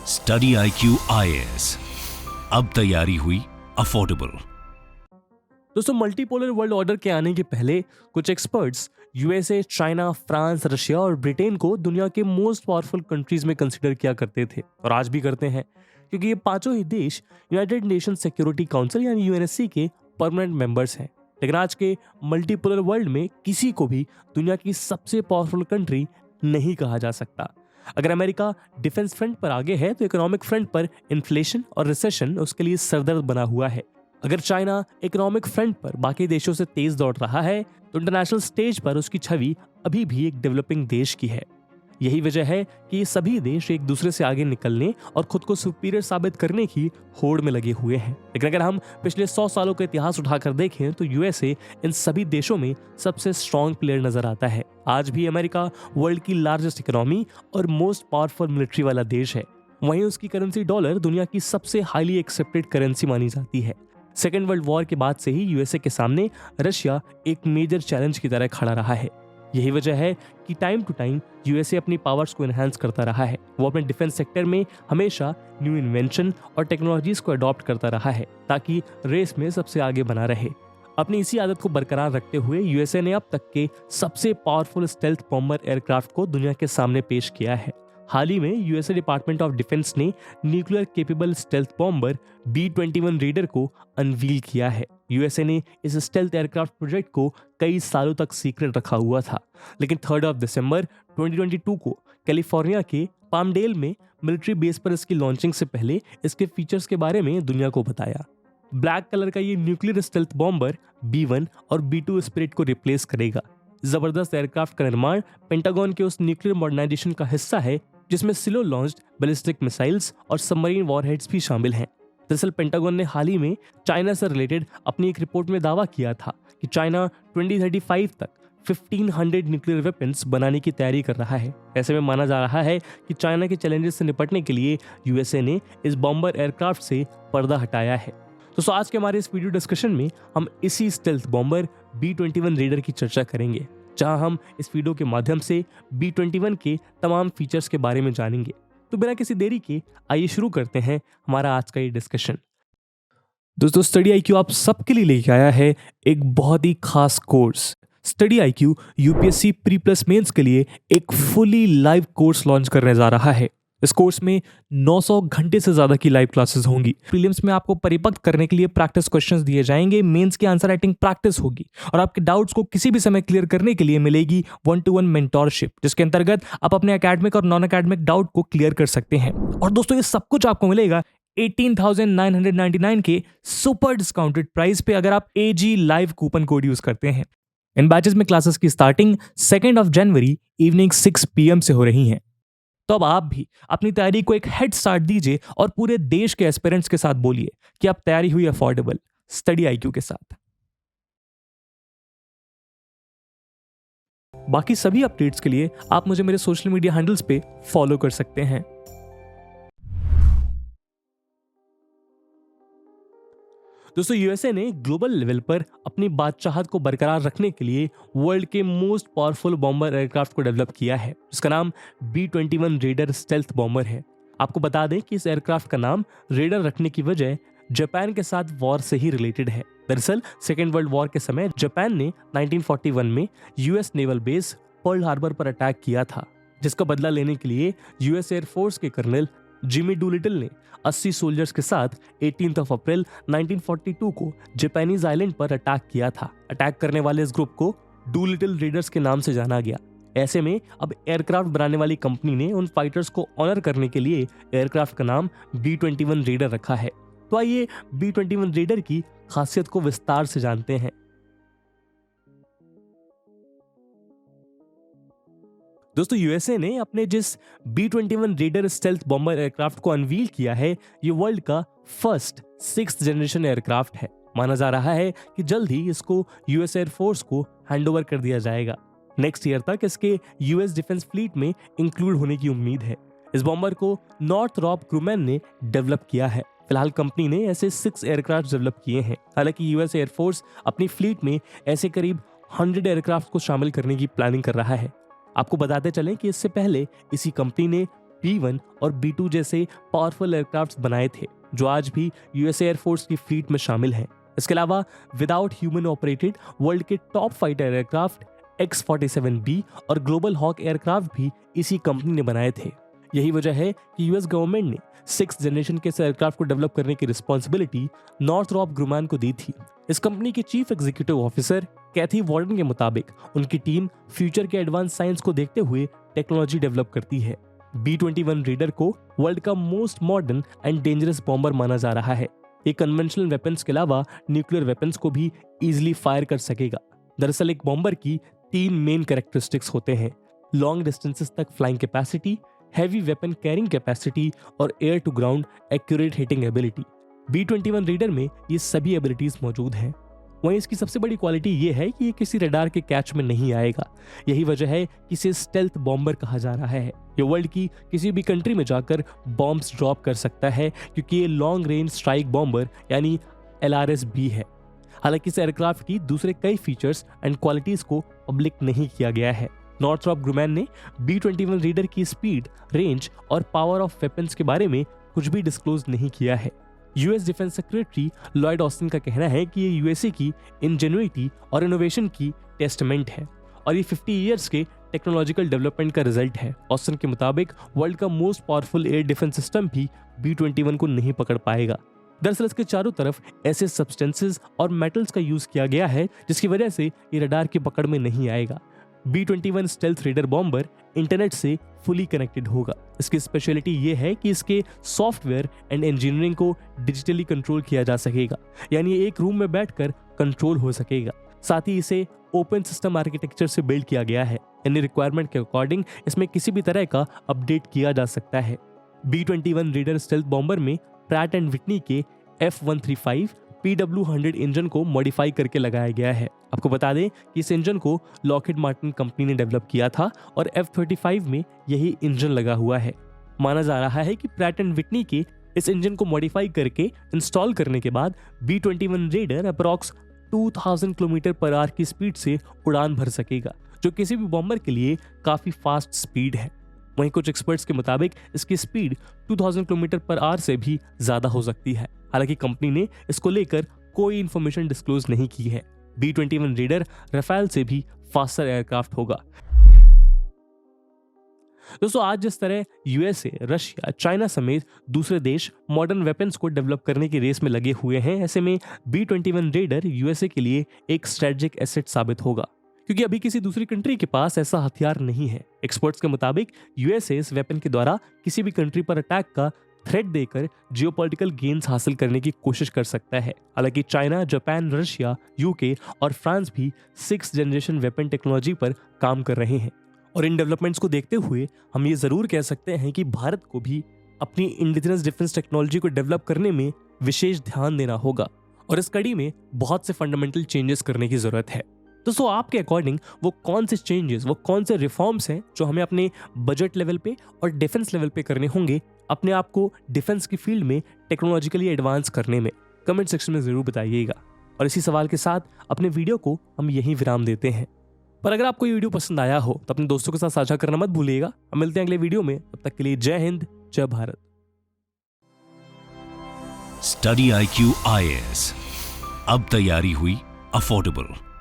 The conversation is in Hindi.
स्टडी IQ IAS, अब तैयारी हुई अफोर्डेबल। दोस्तों, मल्टीपोलर वर्ल्ड ऑर्डर के आने के पहले कुछ experts USA, China, France, Russia और ब्रिटेन को दुनिया के मोस्ट पावरफुल कंट्रीज में कंसिडर किया करते थे और आज भी करते हैं, क्योंकि ये पांचों ही देश यूनाइटेड नेशन सिक्योरिटी काउंसिल यानी यूएनएससी के परमानेंट मेंबर्स हैं। लेकिन आज के मल्टीपोलर वर्ल्ड में किसी को भी दुनिया की सबसे पावरफुल कंट्री नहीं कहा जा सकता। अगर अमेरिका डिफेंस फ्रंट पर आगे है तो इकोनॉमिक फ्रंट पर इन्फ्लेशन और रिसेशन उसके लिए सरदर्द बना हुआ है। अगर चाइना इकोनॉमिक फ्रंट पर बाकी देशों से तेज दौड़ रहा है तो इंटरनेशनल स्टेज पर उसकी छवि अभी भी एक डेवलपिंग देश की है। यही वजह है कि ये सभी देश एक दूसरे से आगे निकलने और खुद को सुपीरियर साबित करने की होड़ में लगे हुए हैं। लेकिन अगर हम पिछले 100 सालों का इतिहास उठाकर देखें तो यूएसए इन सभी देशों में सबसे स्ट्रॉन्ग प्लेयर नजर आता है। आज भी अमेरिका वर्ल्ड की लार्जेस्ट इकोनॉमी और मोस्ट पावरफुल मिलिट्री वाला देश है। वहीं उसकी करेंसी डॉलर दुनिया की सबसे हाईली एक्सेप्टेड करेंसी मानी जाती है। सेकेंड वर्ल्ड वॉर के बाद से ही यूएसए के सामने रशिया एक मेजर चैलेंज की तरह खड़ा रहा है। यही वजह है कि टाइम टू टाइम यूएसए अपनी पावर्स को एनहांस करता रहा है। वो अपने डिफेंस सेक्टर में हमेशा न्यू इन्वेंशन और टेक्नोलॉजीज को अडॉप्ट करता रहा है ताकि रेस में सबसे आगे बना रहे। अपनी इसी आदत को बरकरार रखते हुए यूएसए ने अब तक के सबसे पावरफुल स्टेल्थ बॉम्बर एयरक्राफ्ट को दुनिया के सामने पेश किया है। हाल ही में यूएसए डिपार्टमेंट ऑफ डिफेंस ने nuclear capable stealth bomber B-21 raider को अनवील किया है। यूएसए ने इस स्टेल्थ एयरक्राफ्ट प्रोजेक्ट को कई सालों तक सीक्रेट रखा हुआ था, लेकिन 3 दिसंबर 2022 को कैलिफोर्निया के पामडेल में मिलिट्री बेस पर इसकी लॉन्चिंग से पहले इसके फीचर्स के बारे में दुनिया को बताया। ब्लैक कलर का ये न्यूक्लियर स्टेल्थ बॉम्बर B-1 और B-2 स्पिरिट को रिप्लेस करेगा। जबरदस्त एयरक्राफ्ट का निर्माण पेंटागन के उस न्यूक्लियर मॉडर्नाइजेशन का हिस्सा है जिसमें स्लो लॉन्च्ड बैलिस्टिक मिसाइल्स और सबमरीन वॉरहेड्स भी शामिल हैं। दरअसल पेंटागन ने हाल ही में चाइना से रिलेटेड अपनी एक रिपोर्ट में दावा किया था कि चाइना 2035 तक 1500 न्यूक्लियर वेपन्स बनाने की तैयारी कर रहा है। ऐसे में माना जा रहा है कि चाइना के चैलेंजेस से निपटने के लिए यूएसए ने इस बॉम्बर एयरक्राफ्ट से पर्दा हटाया है। तो आज के हमारे इस वीडियो डिस्कशन में हम इसी स्टेल्थ बॉम्बर B-21 रेडर की चर्चा करेंगे, जहां हम इस वीडियो के माध्यम से B-21 के तमाम फीचर्स के बारे में जानेंगे। तो बिना किसी देरी के आइए शुरू करते हैं हमारा आज का ये डिस्कशन। दोस्तों, स्टडी IQ आप सबके लिए लेके आया है एक बहुत ही खास course. Study IQ UPSC pre plus mains के लिए एक फुली लाइव कोर्स लॉन्च करने जा रहा है। इस कोर्स में 900 घंटे से ज्यादा की लाइव क्लासेस होंगी। प्रीलिम्स में आपको परिपक्व करने के लिए प्रैक्टिस क्वेश्चंस दिए जाएंगे, मेंस की आंसर राइटिंग प्रैक्टिस होगी और आपके डाउट्स को किसी भी समय क्लियर करने के लिए मिलेगी 1-to-1 मेंटोरशिप, जिसके अंतर्गत आप अपने एकेडमिक और नॉन एकेडमिक डाउट को क्लियर कर सकते हैं। और दोस्तों, ये सब कुछ आपको मिलेगा 18,999 के सुपर डिस्काउंटेड प्राइस पे अगर आप AG live coupon code use करते हैं। इन बैचेस में क्लासेस की स्टार्टिंग 2 जनवरी इवनिंग 6 PM से हो रही है। तो अब आप भी अपनी तैयारी को एक हेड स्टार्ट दीजिए और पूरे देश के एस्पिरेंट्स के साथ बोलिए कि अब तैयारी हुई अफोर्डेबल स्टडी IQ के साथ। बाकी सभी अपडेट्स के लिए आप मुझे मेरे सोशल मीडिया हैंडल्स पे फॉलो कर सकते हैं। दोस्तों, यूएसए ने ग्लोबल लेवल पर अपनी बादशाहत को बरकरार रखने के लिए वर्ल्ड के मोस्ट पावरफुल बॉम्बर एयरक्राफ्ट को डेवलप किया है, जिसका नाम B-21 रेडर स्टेल्थ बॉम्बर है। आपको बता दें कि इस एयरक्राफ्ट का नाम रेडर रखने की वजह जापान के साथ वॉर से ही रिलेटेड है। दरअसल सेकेंड वर्ल्ड वॉर के समय जापान ने 1941 में US naval base Pearl Harbor पर अटैक किया था, जिसका बदला लेने के लिए यूएस एयरफोर्स के कर्नल जिमी डूलिटल ने 80 सोल्जर्स के साथ 18 अप्रैल 1942 को जापानीज आइलैंड पर अटैक किया था। अटैक करने वाले इस ग्रुप को डूलिटल रेडर्स के नाम से जाना गया। ऐसे में अब एयरक्राफ्ट बनाने वाली कंपनी ने उन फाइटर्स को ऑनर करने के लिए एयरक्राफ्ट का नाम B-21 रेडर रखा है। तो आइए B-21 रेडर की खासियत को विस्तार से जानते हैं। दोस्तों, यूएसए ने अपने जिस B-21 raider stealth bomber aircraft को अनवील किया है, ये वर्ल्ड का फर्स्ट 6th जनरेशन एयरक्राफ्ट है। माना जा रहा है कि जल्द ही इसको यूएस एयरफोर्स को हैंडओवर कर दिया जाएगा। नेक्स्ट ईयर तक इसके यूएस डिफेंस फ्लीट में इंक्लूड होने की उम्मीद है। इस बॉम्बर को नॉर्थरॉप ग्रूमैन ने डेवलप किया है। फिलहाल कंपनी ने ऐसे 6 एयरक्राफ्ट डेवलप किए हैं। हालांकि यूएस एयरफोर्स अपनी फ्लीट में ऐसे करीब 100 एयरक्राफ्ट को शामिल करने की प्लानिंग कर रहा है। आपको बताते चलें कि इससे पहले इसी कंपनी ने B1 और B2 जैसे पावरफुल एयरक्राफ्ट बनाए थे जो आज भी यूएस एयरफोर्स की फ्लीट में शामिल हैं। इसके अलावा विदाउट ह्यूमन ऑपरेटेड वर्ल्ड के टॉप फाइटर एयरक्राफ्ट X-47B और ग्लोबल हॉक एयरक्राफ्ट भी इसी कंपनी ने बनाए थे। यही वजह है कि यूएस गवर्नमेंट ने 6th जनरेशन के एयरक्राफ्ट को डेवलप करने की रिस्पॉन्सिबिलिटी नॉर्थरॉप ग्रुमैन को दी थी। इस कंपनी के चीफ एग्जीक्यूटिव ऑफिसर कैथी वार्डन के मुताबिक उनकी टीम फ्यूचर के एडवांस साइंस को देखते हुए टेक्नोलॉजी डेवलप करती है। B-21 रेडर को वर्ल्ड का most modern and dangerous bomber माना जा रहा है। ये कन्वेंशनल वेपन्स के अलावा न्यूक्लियर वेपन्स को भी इजीली फायर कर सकेगा। दरअसल एक बॉम्बर की 3 मेन कैरेक्टरिस्टिक्स होते हैं: लॉन्ग डिस्टेंसेस तक flying capacity, heavy weapon carrying capacity और air to ground accurate hitting ability. B-21 Raider में ये सभी एबिलिटीज मौजूद हैं। वहीं इसकी सबसे बड़ी क्वालिटी ये है कि ये किसी रडार के कैच में नहीं आएगा। यही वजह है कि इसे स्टेल्थ बॉम्बर कहा जा रहा है। ये वर्ल्ड की किसी भी कंट्री में जाकर बॉम्ब्स ड्रॉप कर सकता है क्योंकि ये लॉन्ग रेंज स्ट्राइक बॉम्बर यानी LRS-B है। हालांकि इस एयरक्राफ्ट की दूसरे कई फीचर्स एंड क्वालिटीज को पब्लिक नहीं किया गया है। नॉर्थरॉप ग्रुमैन ने B-21 रेडर की स्पीड, रेंज और पावर ऑफ वेपन्स के बारे में कुछ भी डिस्क्लोज नहीं किया है। US defence secretary Lloyd Austin का कहना है कि ये यूएसए की इंजेन्युइटी और इनोवेशन की टेस्टमेंट है और ये 50 इयर्स के टेक्नोलॉजिकल डेवलपमेंट का रिजल्ट है। ऑस्टिन के मुताबिक वर्ल्ड का most powerful air defence system भी B-21 को नहीं पकड़ पाएगा। दरअसल इसके चारों तरफ ऐसे सब्सटेंसेस और मेटल्स का यूज किया गया है जिसकी वजह से ये रडार की पकड़ में नहीं आएगा। B-21 stealth raider bomber internet से फुली कनेक्टेड होगा। इसकी स्पेशलिटी ये है कि इसके सॉफ्टवेयर एंड इंजीनियरिंग को डिजिटली कंट्रोल किया जा सकेगा, यानी एक रूम में बैठकर कंट्रोल हो सकेगा। साथ ही इसे ओपन सिस्टम आर्किटेक्चर से बिल्ड किया गया है, यानी रिक्वायरमेंट के अकॉर्डिंग इसमें किसी भी तरह का अपडेट किया जा सकता है। B-21 रेडर स्टेल्थ बॉम्बर में प्रैट एंड विटनी के F135 PW100 इंजन को मॉडिफाई करके लगाया गया है। आपको बता दें कि इस इंजन को लॉकहीड मार्टिन कंपनी ने डेवलप किया था और F-35 में यही इंजन लगा हुआ है। माना जा रहा है कि प्रैट एंड विटनी के इस इंजन को मॉडिफाई करके इंस्टॉल करने के बाद B-21 raider approx 2000 kilometre per hour की स्पीड से उड़ान भर सकेगा, जो किसी भी बॉम्बर के लिए काफी फास्ट स्पीड है। वहीं कुछ एक्सपर्ट्स के मुताबिक इसकी स्पीड 2000 किलोमीटर पर आवर से भी ज्यादा हो सकती है। हालांकि कंपनी ने इसको लेकर कोई इंफॉर्मेशन डिस्क्लोज नहीं की है। B-21 रेडर राफेल से भी फास्टर एयरक्राफ्ट होगा। दोस्तों, आज जिस तरह यूएसए, रशिया, चाइना समेत दूसरे देश मॉडर्न वेपन्स को डेवलप करने की रेस में लगे हुए हैं, ऐसे में B-21 रेडर यूएसए के लिए एक स्ट्रेटेजिक एसेट साबित होगा, क्योंकि अभी किसी दूसरी कंट्री के पास ऐसा हथियार नहीं है। एक्सपर्ट्स के मुताबिक यूएसए इस वेपन के द्वारा किसी भी कंट्री पर अटैक का थ्रेट देकर जियोपॉलिटिकल गेन्स हासिल करने की कोशिश कर सकता है। हालांकि चाइना, जापान, रशिया, यूके और फ्रांस भी 6th जनरेशन वेपन टेक्नोलॉजी पर काम कर रहे हैं। और इन डेवलपमेंट्स को देखते हुए हम ये जरूर कह सकते हैं कि भारत को भी अपनी इंडिजिनस डिफेंस टेक्नोलॉजी को डेवलप करने में विशेष ध्यान देना होगा और इस कड़ी में बहुत से फंडामेंटल चेंजेस करने की जरूरत है। दोस्तों, आपके अकॉर्डिंग वो कौन से चेंजेस, वो कौन से रिफॉर्म्स हैं जो हमें अपने बजट लेवल पे और डिफेंस लेवल पे करने होंगे अपने आप को डिफेंस की फील्ड में टेक्नोलॉजिकली एडवांस करने में? कमेंट सेक्शन में जरूर बताइएगा। और इसी सवाल के साथ अपने वीडियो को हम यहीं विराम देते हैं। पर अगर आपको ये वीडियो पसंद आया हो तो अपने दोस्तों के साथ साझा करना मत भूलिएगा। हम मिलते हैं अगले वीडियो में, तब तक के लिए जय हिंद, जय भारत। स्टडी IQ IAS, अब तैयारी हुई अफोर्डेबल।